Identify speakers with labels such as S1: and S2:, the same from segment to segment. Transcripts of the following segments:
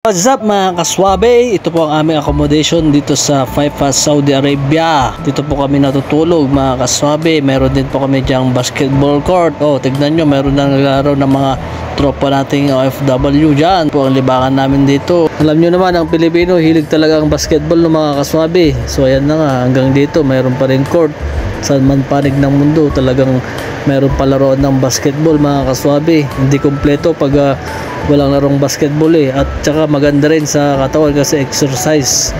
S1: What's up mga kaswabe? Ito po ang aming accommodation dito sa Haifa, Saudi Arabia. Dito po kami natutulog mga kaswabe. Meron din po kami diyang basketball court. Oh, tignan nyo, meron na naglaro ng mga tropa nating OFW dyan. Po ang libangan namin dito. Alam nyo naman, ang Pilipino hilig talaga ang basketball ng mga kaswabe. So ayan na nga, hanggang dito meron pa rin court. Saan man panig ng mundo, talagang meron palaroan ng basketball mga kaswabe. Hindi kompleto pag walang larong basketball at saka maganda rin sa katawan kasi exercise,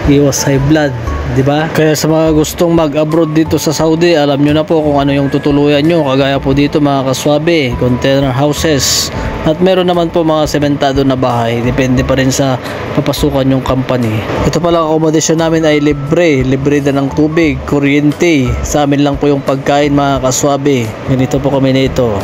S1: iwas high blood, di ba? Kaya sa mga gustong mag-abroad dito sa Saudi, alam nyo na po kung ano yung tutuluyan nyo. Kagaya po dito mga kaswabe, container houses, at meron naman po mga sementado na bahay, depende pa rin sa papasukan yung company. Ito palang accommodation namin ay libre na ng tubig, kuryente. Sa amin lang po yung pagkain mga kaswabe. Ganito po kami nito.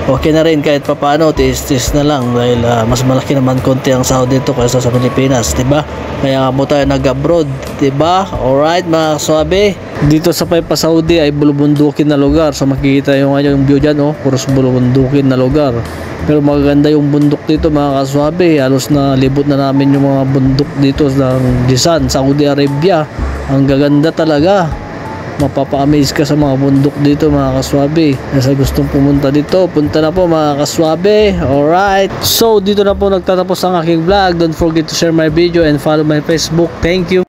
S1: Okay na rin kahit papaano, tiis-tiis na lang dahil mas malaki naman konti ang sahod dito kaysa sa Pilipinas, diba? Kaya nga po tayo nag-abroad, diba? Alright mga kaswabe, dito sa Haifa, Saudi ay bulubundukin na lugar. So makikita yung view dyan, oh, puros bulubundukin na lugar. Pero magaganda yung bundok dito mga kaswabe. Halos na libot na namin yung mga bundok dito ng Jisan, Saudi Arabia. Ang gaganda talaga. Mapapa-amaze ka sa mga bundok dito mga kaswabe. Kasi gustong pumunta dito, punta na po mga kaswabe. Alright, so dito na po nagtatapos ang aking vlog. Don't forget to share my video and follow my Facebook. Thank you.